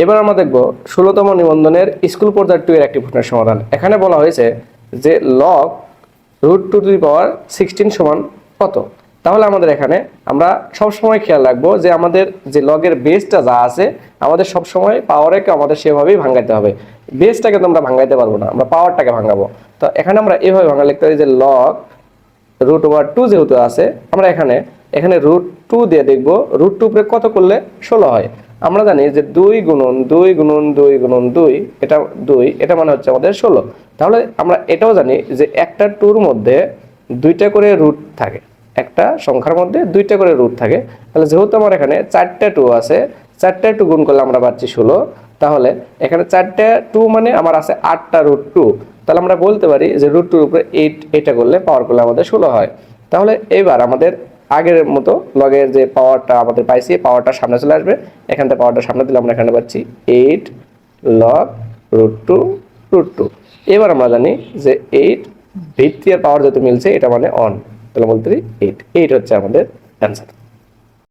এবার আমরা দেখব 16তম নিবন্ধনের স্কুল পর্যায় 2 এর একটি প্রশ্নের সমাধান। এখানে বলা হয়েছে যে লগ √2⁻16 সমান কত। তাহলে আমাদের এখানে আমরা সব সময় খেয়াল রাখবো যে আমাদের যে লগের বেসটা যা আছে আমাদের সব সময় পাওয়ারকে আমাদের সেভাবেই ভাঙাইতে হবে। বেসটাকে তো আমরা ভাঙাইতে পারবো না, আমরা পাওয়ারটাকে ভাঙাবো। তো এখানে আমরা এভাবে ভাঙা লিখতে পারি যে লগ √2 যেহেতু আছে আমরা এখানে এখানে √2 দিয়ে দেখব √2 উপরে কত করলে 16 হয়। আমরা জানি যে 2 গুণন 2 গুণন 2 গুণন 2 এটা 2 এটা মানে হচ্ছে আমাদের 16। তাহলে আমরা এটাও জানি যে একটা টুর মধ্যে দুইটা করে রুট থাকে, একটা সংখ্যার মধ্যে দুইটা করে রুট থাকে। তাহলে যেহেতু আমার এখানে 4টা টু আছে, 4টা টু গুণ করলে আমরা পাচ্ছি 16। তাহলে এখানে 4টা টু মানে আমার আছে 8টা √2। তাহলে আমরা বলতে পারি যে √2 উপরে 8 এটা করলে পাওয়ার করলে আমাদের 16 হয়। তাহলে এবার আমাদের আগের মতো লগের যে পাওয়ারটা আমাদের পাইছি পাওয়ারটা সামনে চলে আসবে। এখান থেকে পাওয়ারটা সামনে দিলে আমরা এখানে পাচ্ছি 8 লগ √2। এবার আমরা জানি যে 8 ভিত্তি আর পাওয়ার যত মিলছে এটা মানে অন, তাহলে বলতে পারি 8 হচ্ছে আমাদের অ্যান্সার।